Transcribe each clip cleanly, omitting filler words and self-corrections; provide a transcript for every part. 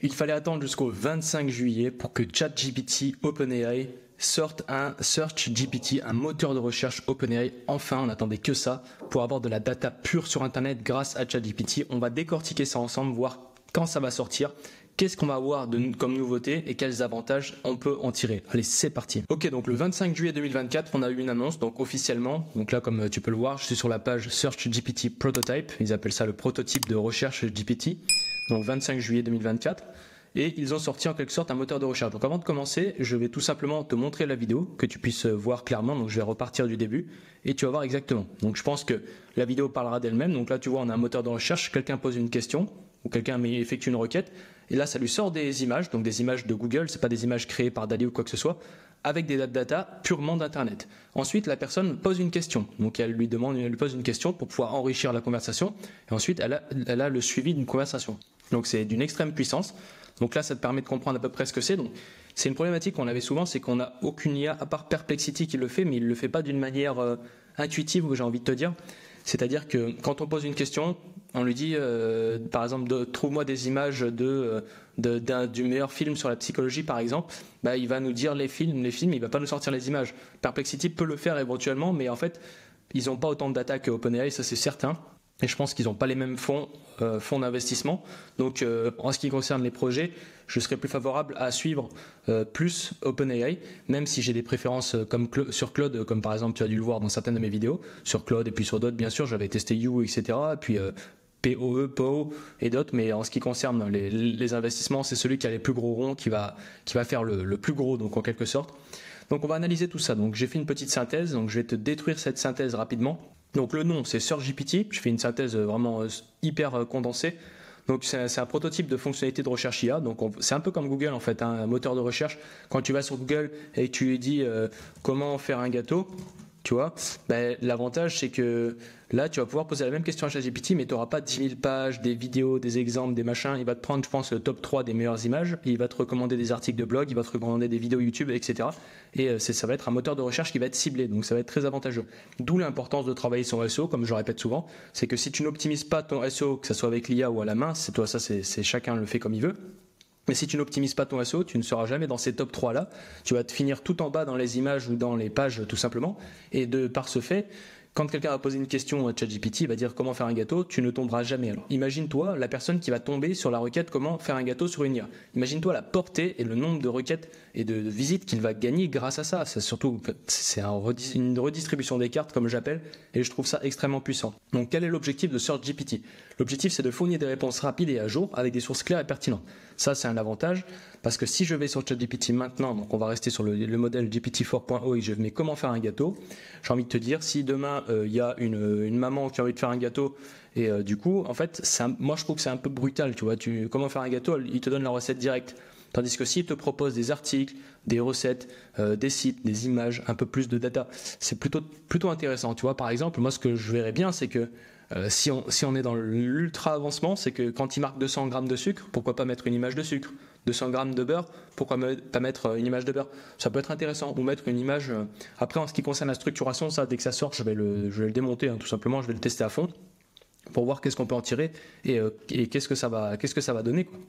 Il fallait attendre jusqu'au 25 juillet pour que ChatGPT OpenAI sorte un Search GPT, un moteur de recherche OpenAI. Enfin, on n'attendait que ça pour avoir de la data pure sur Internet grâce à ChatGPT. On va décortiquer ça ensemble, voir quand ça va sortir, qu'est-ce qu'on va avoir comme nouveauté et quels avantages on peut en tirer. Allez, c'est parti. Ok, donc le 25 juillet 2024, on a eu une annonce, donc officiellement. Donc là, comme tu peux le voir, je suis sur la page Search GPT Prototype. Ils appellent ça le prototype de recherche GPT. Donc 25 juillet 2024. Et ils ont sorti en quelque sorte un moteur de recherche. Donc avant de commencer, je vais tout simplement te montrer la vidéo, que tu puisses voir clairement. Donc je vais repartir du début et tu vas voir exactement. Donc je pense que la vidéo parlera d'elle-même. Donc là tu vois, on a un moteur de recherche, quelqu'un pose une question ou quelqu'un effectue une requête. Et là ça lui sort des images, donc des images de Google, c'est pas des images créées par DALL-E ou quoi que ce soit, avec des data purement d'Internet. Ensuite, la personne pose une question. Donc elle lui pose une question pour pouvoir enrichir la conversation. Et ensuite, elle a le suivi d'une conversation. Donc c'est d'une extrême puissance. Donc là, ça te permet de comprendre à peu près ce que c'est. Donc, c'est une problématique qu'on avait souvent, c'est qu'on n'a aucune IA, à part Perplexity qui le fait, mais il ne le fait pas d'une manière intuitive, j'ai envie de te dire. C'est-à-dire que quand on pose une question, on lui dit, par exemple, trouve-moi des images du meilleur film sur la psychologie, par exemple. Bah, il va nous dire les films, il ne va pas nous sortir les images. Perplexity peut le faire éventuellement, mais en fait, ils n'ont pas autant de data que OpenAI, ça c'est certain. Et je pense qu'ils n'ont pas les mêmes fonds d'investissement. Donc, en ce qui concerne les projets, je serais plus favorable à suivre plus OpenAI, même si j'ai des préférences sur Claude, comme par exemple, tu as dû le voir dans certaines de mes vidéos, sur Claude et puis sur d'autres, bien sûr, j'avais testé You, etc. Et puis PO et d'autres, mais en ce qui concerne les investissements, c'est celui qui a les plus gros ronds qui va faire le plus gros, donc en quelque sorte. Donc, on va analyser tout ça. Donc, j'ai fait une petite synthèse, donc je vais te détruire cette synthèse rapidement. Donc le nom c'est SearchGPT, je fais une synthèse vraiment hyper condensée. Donc c'est un prototype de fonctionnalité de recherche IA, donc c'est un peu comme Google en fait, un moteur de recherche. Quand tu vas sur Google et que tu lui dis comment faire un gâteau, tu vois, ben, l'avantage c'est que là tu vas pouvoir poser la même question à ChatGPT, mais tu n'auras pas 10 000 pages, des vidéos, des exemples, des machins. Il va te prendre, je pense, le top 3 des meilleures images, et il va te recommander des articles de blog, il va te recommander des vidéos YouTube, etc. Et ça va être un moteur de recherche qui va être ciblé, donc ça va être très avantageux. D'où l'importance de travailler son SEO, comme je le répète souvent, c'est que si tu n'optimises pas ton SEO, que ce soit avec l'IA ou à la main, c'est toi, ça c'est chacun le fait comme il veut. Mais si tu n'optimises pas ton SEO, tu ne seras jamais dans ces top 3 là. Tu vas te finir tout en bas dans les images ou dans les pages tout simplement. Et par ce fait, quand quelqu'un va poser une question à ChatGPT, il va dire comment faire un gâteau, tu ne tomberas jamais. Alors imagine-toi la personne qui va tomber sur la requête comment faire un gâteau sur une IA. Imagine-toi la portée et le nombre de requêtes et de visites qu'il va gagner grâce à ça. C'est surtout, c'est une redistribution des cartes comme j'appelle, et je trouve ça extrêmement puissant. Donc quel est l'objectif de SearchGPT? L'objectif c'est de fournir des réponses rapides et à jour avec des sources claires et pertinentes. Ça c'est un avantage parce que si je vais sur ChatGPT maintenant, donc on va rester sur le modèle GPT-4.0 et je mets comment faire un gâteau, j'ai envie de te dire si demain il y a une maman qui a envie de faire un gâteau et du coup en fait moi je trouve que c'est un peu brutal, tu vois, comment faire un gâteau, il te donne la recette directe. Tandis que s'il te propose des articles, des recettes, des sites, des images, un peu plus de data, c'est plutôt intéressant. Tu vois, par exemple, moi ce que je verrais bien, c'est que si on est dans l'ultra avancement, c'est que quand il marque 200 grammes de sucre, pourquoi pas mettre une image de sucre? 200 grammes de beurre, pourquoi pas mettre une image de beurre? Ça peut être intéressant. Ou mettre une image. Après, en ce qui concerne la structuration, ça, dès que ça sort, je vais le démonter, hein, tout simplement, je vais le tester à fond pour voir qu'est-ce qu'on peut en tirer et qu'est-ce que ça va donner, quoi.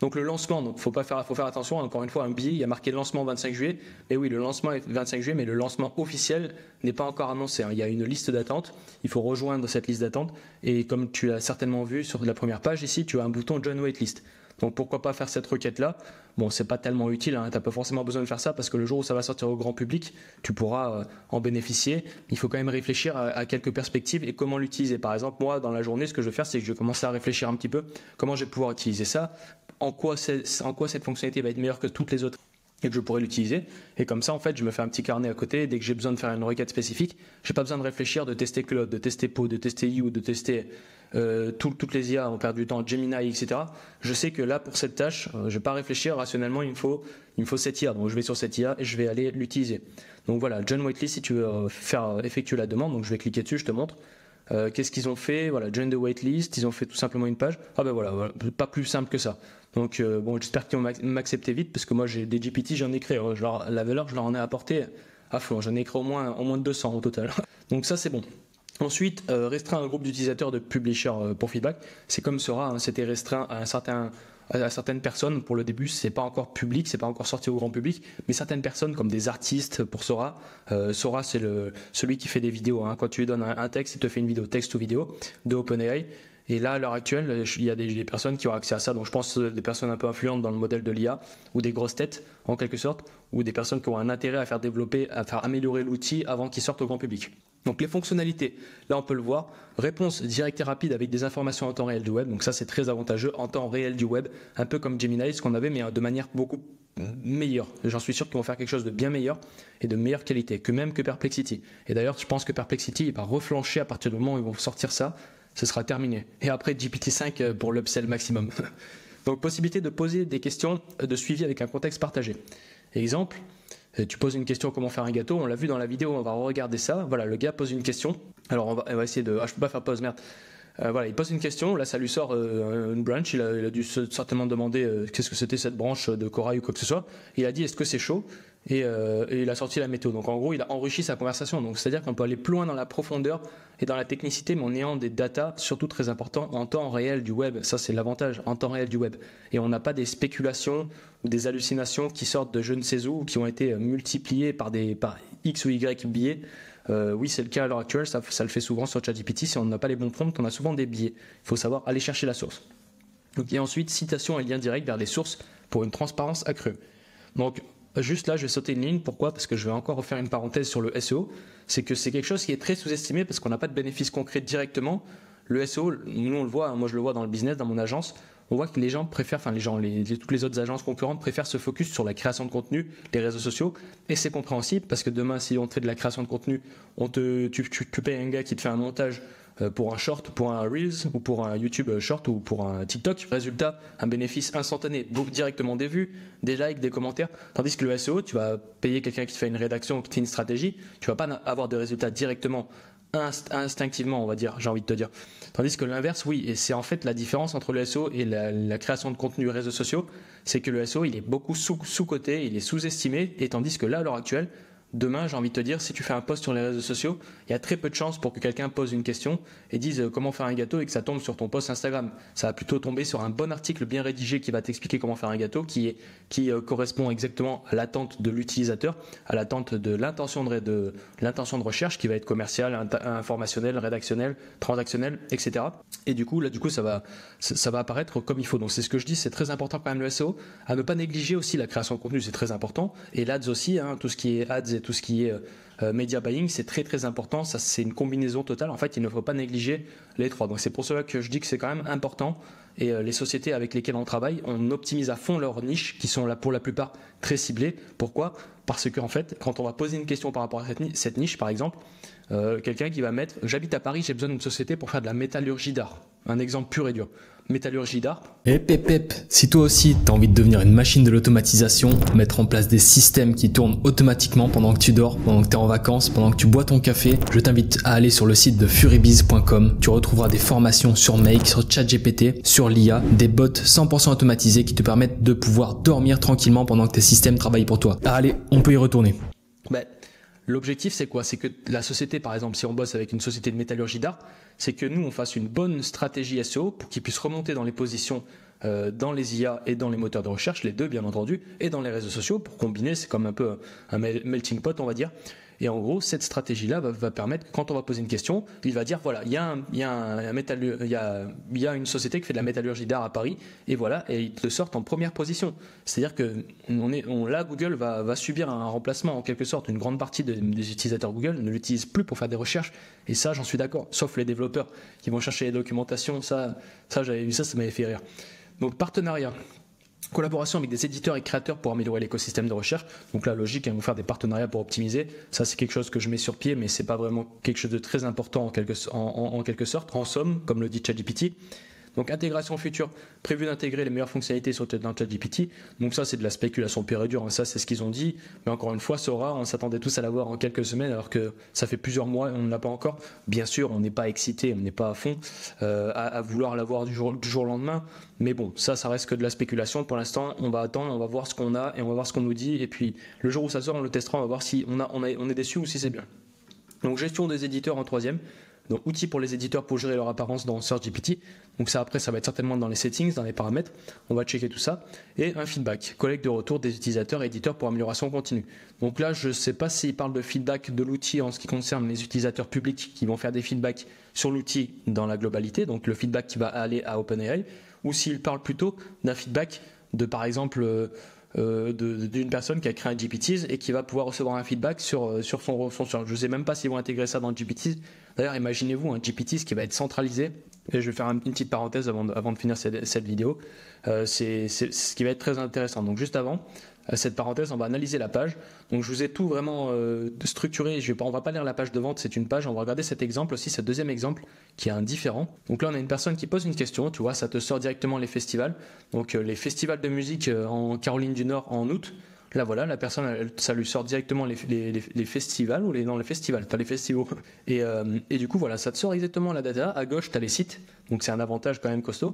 Donc le lancement, donc faut faire attention, encore une fois un billet, il y a marqué lancement 25 juillet, et oui le lancement est 25 juillet, mais le lancement officiel n'est pas encore annoncé, hein. Il y a une liste d'attente, il faut rejoindre cette liste d'attente, et comme tu l'as certainement vu sur la première page ici, tu as un bouton Join Waitlist. Donc pourquoi pas faire cette requête là? Bon, c'est pas tellement utile, hein, t'as pas forcément besoin de faire ça parce que le jour où ça va sortir au grand public, tu pourras en bénéficier. Il faut quand même réfléchir à quelques perspectives et comment l'utiliser. Par exemple, moi dans la journée, ce que je vais faire, c'est que je vais commencer à réfléchir un petit peu comment je vais pouvoir utiliser ça, en quoi cette fonctionnalité va être meilleure que toutes les autres et que je pourrais l'utiliser. Et comme ça, en fait, je me fais un petit carnet à côté. Dès que j'ai besoin de faire une requête spécifique, j'ai pas besoin de réfléchir, de tester Claude, de tester Po, de tester You, de tester toutes les IA, on perd du temps, Gemini, etc. Je sais que là, pour cette tâche, je vais pas réfléchir rationnellement, il me faut cette IA. Donc je vais sur cette IA et je vais aller l'utiliser. Donc voilà, Join Waitlist si tu veux effectuer la demande. Donc je vais cliquer dessus, je te montre. Qu'est-ce qu'ils ont fait? Voilà, Join the Waitlist, ils ont fait tout simplement une page. Ah ben voilà, pas plus simple que ça. Donc bon, j'espère qu'ils vont m'accepter vite parce que moi j'ai des GPT, j'en ai créé. La valeur, je leur en ai apporté à fond. J'en ai créé au moins 200 au total. Donc ça c'est bon. Ensuite, restreint un groupe d'utilisateurs de publishers pour feedback. C'est comme c'était restreint à un certain à certaines personnes. Pour le début, c'est pas encore public, c'est pas encore sorti au grand public, mais certaines personnes comme des artistes pour Sora. Sora, c'est celui qui fait des vidéos. Hein. Quand tu lui donnes un texte, il te fait une vidéo, texte ou vidéo de OpenAI. Et là, à l'heure actuelle, il y a des personnes qui ont accès à ça. Donc je pense des personnes un peu influentes dans le modèle de l'IA, ou des grosses têtes, en quelque sorte, ou des personnes qui ont un intérêt à faire développer, à faire améliorer l'outil avant qu'il sorte au grand public. Donc les fonctionnalités, là on peut le voir, réponse directe et rapide avec des informations en temps réel du web. Donc ça c'est très avantageux, en temps réel du web, un peu comme Gemini, ce qu'on avait, mais de manière beaucoup meilleure. J'en suis sûr qu'ils vont faire quelque chose de bien meilleur et de meilleure qualité, que même que Perplexity. Et d'ailleurs, je pense que Perplexity il va reflancher à partir du moment où ils vont sortir ça. Ce sera terminé. Et après GPT-5 pour l'upsell maximum. Donc possibilité de poser des questions de suivi avec un contexte partagé. Exemple, tu poses une question comment faire un gâteau, on l'a vu dans la vidéo, on va regarder ça. Voilà, le gars pose une question. Alors on va essayer de... Ah, je peux pas faire pause, merde. Voilà, il pose une question, là ça lui sort une branch, il a dû certainement demander qu'est-ce que c'était cette branche de corail ou quoi que ce soit. Il a dit est-ce que c'est chaud et il a sorti la météo. Donc en gros il a enrichi sa conversation. Donc c'est-à-dire qu'on peut aller plus loin dans la profondeur et dans la technicité, mais en ayant des datas surtout très importants en temps réel du web. Ça c'est l'avantage, en temps réel du web. Et on n'a pas des spéculations ou des hallucinations qui sortent de je ne sais où ou qui ont été multipliées par X ou Y biais. Oui, c'est le cas à l'heure actuelle, ça le fait souvent sur ChatGPT. Si on n'a pas les bons prompts, on a souvent des biais. Il faut savoir aller chercher la source. Donc, et ensuite, citation et lien direct vers les sources pour une transparence accrue. Donc, juste là, je vais sauter une ligne. Pourquoi ? Parce que je vais encore refaire une parenthèse sur le SEO. C'est que c'est quelque chose qui est très sous-estimé parce qu'on n'a pas de bénéfices concrets directement. Le SEO, nous on le voit, moi je le vois dans le business, dans mon agence. On voit que les gens préfèrent, enfin toutes les autres agences concurrentes préfèrent se focus sur la création de contenu, les réseaux sociaux, et c'est compréhensible parce que demain, si on te fait de la création de contenu, tu payes un gars qui te fait un montage pour un short, pour un Reels, ou pour un YouTube short, ou pour un TikTok. Résultat, un bénéfice instantané, directement des vues, des likes, des commentaires. Tandis que le SEO, tu vas payer quelqu'un qui te fait une rédaction, qui te fait une stratégie, tu vas pas avoir de résultats directement instinctivement, on va dire, j'ai envie de te dire. Tandis que l'inverse, oui, et c'est en fait la différence entre le SEO et la création de contenu réseaux sociaux, c'est que le SEO, il est beaucoup sous-coté, il est sous-estimé, et tandis que là, à l'heure actuelle, demain, j'ai envie de te dire, si tu fais un post sur les réseaux sociaux, il y a très peu de chances pour que quelqu'un pose une question et dise comment faire un gâteau et que ça tombe sur ton post Instagram. Ça va plutôt tomber sur un bon article bien rédigé qui va t'expliquer comment faire un gâteau, qui correspond exactement à l'attente de l'utilisateur, à l'attente de l'intention de recherche qui va être commerciale, informationnelle, rédactionnelle, transactionnelle, etc. Et du coup, ça va apparaître comme il faut. Donc c'est ce que je dis, c'est très important quand même le SEO, à ne pas négliger aussi la création de contenu, c'est très important. Et l'ADS aussi, hein, tout ce qui est ads et tout ce qui est media buying, c'est très très important. Ça, c'est une combinaison totale. En fait, il ne faut pas négliger les trois. Donc c'est pour cela que je dis que c'est quand même important. Et les sociétés avec lesquelles on travaille, on optimise à fond leurs niches qui sont là pour la plupart très ciblées. Pourquoi ? Parce qu'en fait, quand on va poser une question par rapport à cette niche, par exemple, quelqu'un qui va mettre « J'habite à Paris, j'ai besoin d'une société pour faire de la métallurgie d'art ». Un exemple pur et dur. Métallurgie d'art. Si toi aussi t'as envie de devenir une machine de l'automatisation, mettre en place des systèmes qui tournent automatiquement pendant que tu dors, pendant que tu es en vacances, pendant que tu bois ton café, je t'invite à aller sur le site de furibiz.com. Tu retrouveras des formations sur Make, sur ChatGPT, sur l'IA, des bots 100% automatisés qui te permettent de pouvoir dormir tranquillement pendant que tes systèmes travaillent pour toi. Allez, on peut y retourner. L'objectif, c'est quoi ? C'est que la société, par exemple, si on bosse avec une société de métallurgie d'art, c'est que nous, on fasse une bonne stratégie SEO pour qu'ils puissent remonter dans les positions dans les IA et dans les moteurs de recherche, les deux bien entendu, et dans les réseaux sociaux pour combiner, c'est comme un peu un melting pot, on va dire. Et en gros, cette stratégie-là va permettre que quand on va poser une question, il va dire voilà, il y a une société qui fait de la métallurgie d'art à Paris, et voilà, et ils te sortent en première position. C'est-à-dire que là, Google va subir un remplacement en quelque sorte. Une grande partie des utilisateurs Google ne l'utilisent plus pour faire des recherches, et ça, j'en suis d'accord. Sauf les développeurs qui vont chercher les documentations, ça j'avais vu ça m'avait fait rire. Donc partenariat. Collaboration avec des éditeurs et créateurs pour améliorer l'écosystème de recherche. Donc là, logique, ils vont faire des partenariats pour optimiser. Ça, c'est quelque chose que je mets sur pied, mais c'est pas vraiment quelque chose de très important en quelque sorte. En somme, comme le dit ChatGPT. Donc intégration future, prévu d'intégrer les meilleures fonctionnalités dans ChatGPT. Donc ça c'est de la spéculation pure et dure, hein. Ça c'est ce qu'ils ont dit. Mais encore une fois, Sora, on s'attendait tous à l'avoir en quelques semaines alors que ça fait plusieurs mois et on ne l'a pas encore. Bien sûr, on n'est pas excité, on n'est pas à fond à vouloir l'avoir du jour au lendemain. Mais bon, ça reste que de la spéculation. Pour l'instant, on va attendre, on va voir ce qu'on a et on va voir ce qu'on nous dit. Et puis le jour où ça sort, on le testera, on va voir si on est déçu ou si c'est bien. Donc gestion des éditeurs en troisième. Donc outils pour les éditeurs pour gérer leur apparence dans SearchGPT. Donc ça après ça va être certainement dans les settings, dans les paramètres. On va checker tout ça. Et un feedback, collecte de retour des utilisateurs et éditeurs pour amélioration continue. Donc là je ne sais pas s'il parle de feedback de l'outil en ce qui concerne les utilisateurs publics qui vont faire des feedbacks sur l'outil dans la globalité, donc le feedback qui va aller à OpenAI, ou s'il parle plutôt d'un feedback de par exemple d'une personne qui a créé un GPTs et qui va pouvoir recevoir un feedback sur son je ne sais même pas s'ils vont intégrer ça dans le GPTs. D'ailleurs, imaginez-vous un GPTs qui va être centralisé. Et je vais faire une petite parenthèse avant de finir cette vidéo. C'est ce qui va être très intéressant. Donc juste avant cette parenthèse, on va analyser la page. Donc je vous ai tout vraiment structuré. On va pas lire la page de vente, c'est une page. On va regarder cet exemple aussi, ce deuxième exemple qui est un différent. Donc là, on a une personne qui pose une question. Tu vois, ça te sort directement les festivals. Donc les festivals de musique en Caroline du Nord en août. Là voilà, la personne, ça lui sort directement les festivals ou les festivals, pas les festivals. Et du coup voilà, ça te sort exactement la data. À gauche, tu as les sites. Donc c'est un avantage quand même costaud.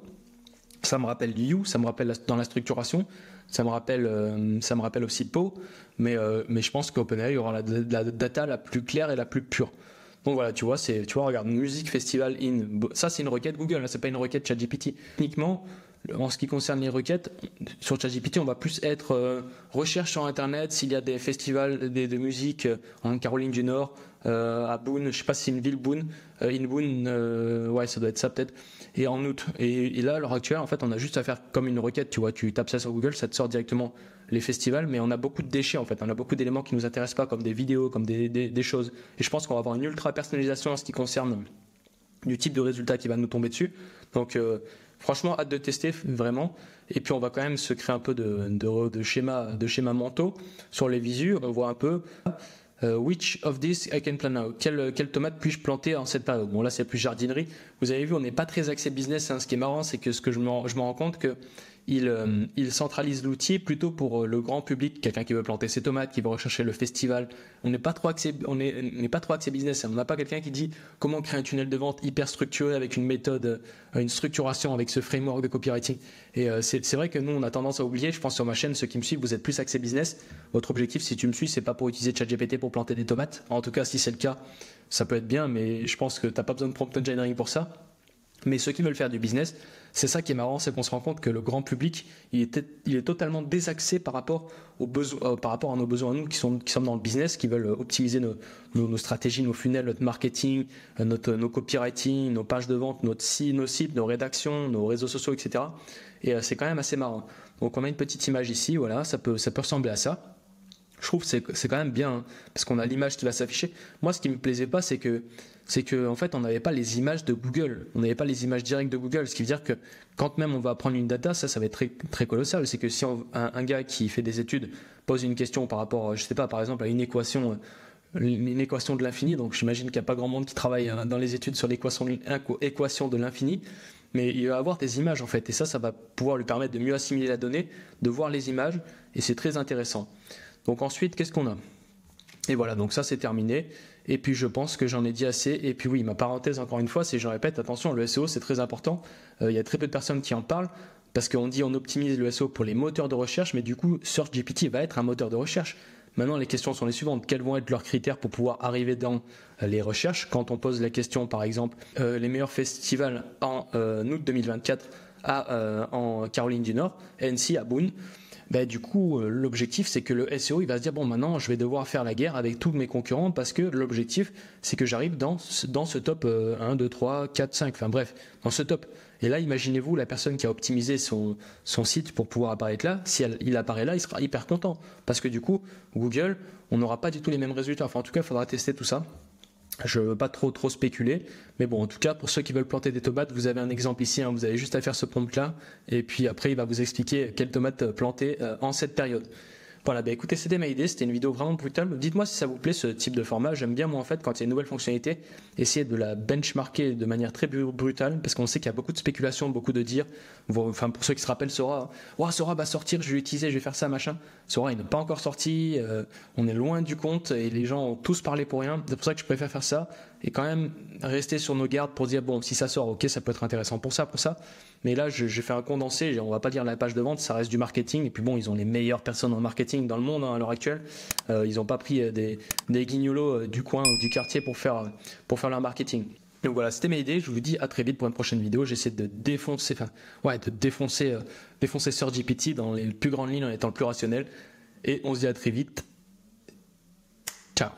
Ça me rappelle You, ça me rappelle dans la structuration, ça me rappelle aussi Po, mais je pense qu'OpenAI aura la data la plus claire et la plus pure. Donc voilà, tu vois, regarde, musique festival ça c'est une requête Google, hein, c'est pas une requête ChatGPT. Techniquement, en ce qui concerne les requêtes, sur ChatGPT, on va plus être recherche sur Internet s'il y a des festivals de musique en Caroline du Nord, à Boone, je sais pas si c'est une ville Boone, in Boone, ouais ça doit être ça peut-être, et en août. Et là, à l'heure actuelle, en fait, on a juste à faire comme une requête, tu vois, tu tapes ça sur Google, ça te sort directement les festivals, mais on a beaucoup de déchets en fait, on a beaucoup d'éléments qui nous intéressent pas, comme des vidéos, comme des choses. Et je pense qu'on va avoir une ultra personnalisation en ce qui concerne du type de résultat qui va nous tomber dessus. Donc franchement, hâte de tester vraiment. Et puis on va quand même se créer un peu de schémas mentaux sur les visus. On voit un peu which of these I can plant now. Quelle tomate puis-je planter en cette période. Bon là c'est plus jardinerie. Vous avez vu, on n'est pas très axé business. Hein. Ce qui est marrant, c'est que je me rends compte que il centralise l'outil plutôt pour le grand public, quelqu'un qui veut planter ses tomates, qui veut rechercher le festival. On n'est pas trop axé business. On n'a pas quelqu'un qui dit comment créer un tunnel de vente hyper structuré avec une méthode, une structuration avec ce framework de copywriting. Et c'est vrai que nous on a tendance à oublier. Je pense sur ma chaîne, ceux qui me suivent, vous êtes plus axé business. Votre objectif, si tu me suis, c'est pas pour utiliser ChatGPT pour planter des tomates. En tout cas, si c'est le cas, ça peut être bien, mais je pense que t'as pas besoin de prompt engineering pour ça. Mais ceux qui veulent faire du business, c'est ça qui est marrant, c'est qu'on se rend compte que le grand public, il est totalement désaxé par rapport à nos besoins à nous qui sommes dans le business, qui veulent optimiser nos stratégies, nos funnels, notre marketing, nos copywriting, nos pages de vente, nos sites, nos rédactions, nos réseaux sociaux, etc. Et c'est quand même assez marrant. Donc on a une petite image ici, voilà, ça peut ressembler à ça. Je trouve que c'est quand même bien, hein, parce qu'on a l'image qui va s'afficher. Moi, ce qui me plaisait pas, c'est que en fait, on n'avait pas les images de Google. On n'avait pas les images directes de Google. Ce qui veut dire que quand même on va prendre une data, ça va être très, très colossal. C'est que si un gars qui fait des études pose une question par rapport, je sais pas, par exemple, à une équation de l'infini, donc j'imagine qu'il n'y a pas grand monde qui travaille dans les études sur l'équation de l'infini, mais il va avoir des images en fait. Et ça va pouvoir lui permettre de mieux assimiler la donnée, de voir les images, et c'est très intéressant. Donc ensuite, qu'est-ce qu'on a ? Et voilà, donc ça c'est terminé. Et puis je pense que j'en ai dit assez. Et puis oui, ma parenthèse encore une fois, c'est, je répète, attention, le SEO c'est très important. Il y a très peu de personnes qui en parlent parce qu'on dit on optimise le SEO pour les moteurs de recherche, mais du coup SearchGPT va être un moteur de recherche. Maintenant les questions sont les suivantes. Quels vont être leurs critères pour pouvoir arriver dans les recherches ? Quand on pose la question par exemple, les meilleurs festivals en août 2024 en Caroline du Nord, NC à Boone. Ben, du coup, l'objectif, c'est que le SEO, il va se dire, bon, maintenant, je vais devoir faire la guerre avec tous mes concurrents parce que l'objectif, c'est que j'arrive dans ce top 1, 2, 3, 4, 5, enfin bref, dans ce top. Et là, imaginez-vous la personne qui a optimisé son site pour pouvoir apparaître là, si il apparaît là, il sera hyper content. Parce que du coup, Google, on n'aura pas du tout les mêmes résultats. Enfin, en tout cas, il faudra tester tout ça. Je ne veux pas trop spéculer, mais bon, en tout cas, pour ceux qui veulent planter des tomates, vous avez un exemple ici, hein, vous avez juste à faire ce prompt-là, et puis après, il va vous expliquer quelles tomates planter en cette période. Voilà, bah écoutez, c'était ma idée, c'était une vidéo vraiment brutale. Dites-moi si ça vous plaît ce type de format. J'aime bien moi en fait quand il y a une nouvelle fonctionnalité, essayer de la benchmarker de manière très brutale, parce qu'on sait qu'il y a beaucoup de spéculation, beaucoup de dires. Enfin pour ceux qui se rappellent Sora, Sora va sortir, je vais l'utiliser, je vais faire ça, machin. Sora il n'est pas encore sorti, on est loin du compte et les gens ont tous parlé pour rien. C'est pour ça que je préfère faire ça et quand même rester sur nos gardes pour dire bon si ça sort, ok ça peut être intéressant pour ça. Mais là, je fais un condensé. On va pas dire la page de vente, ça reste du marketing. Et puis bon, ils ont les meilleures personnes en marketing dans le monde hein, à l'heure actuelle. Ils n'ont pas pris des guignolos du coin ou du quartier pour faire leur marketing. Donc voilà, c'était mes idées. Je vous dis à très vite pour une prochaine vidéo. J'essaie de défoncer, défoncer SearchGPT dans les plus grandes lignes en étant le plus rationnel. Et on se dit à très vite. Ciao.